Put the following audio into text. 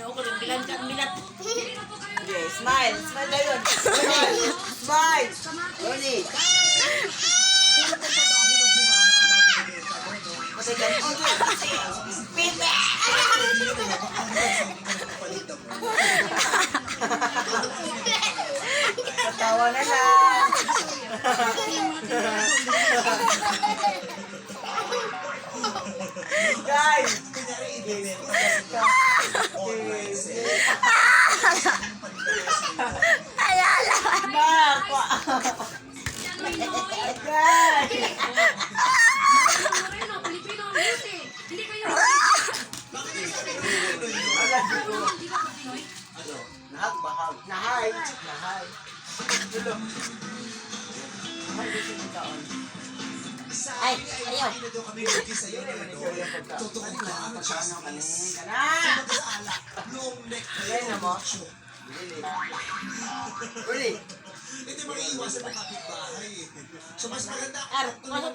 Ginoo ko rin bilang dyan, bilat. Okay, smile. Smile na yun. Smile. Smile. Ronnie. Kasi ganun. Pipe! Katawa na lang. Guys! Ayala. Nakwa! Guys! Pilipino ang beauty. Hindi kayo. Nahag-bahag. Nahay. Nahay. Dulo. Nahay gusto ng taon. Ay, ayaw. Totoo na. Pagkano kami. Kana! Kaya na mo? Really? Hindi mo iiwasan ng kapitbahay. So mas maganda Ar, masok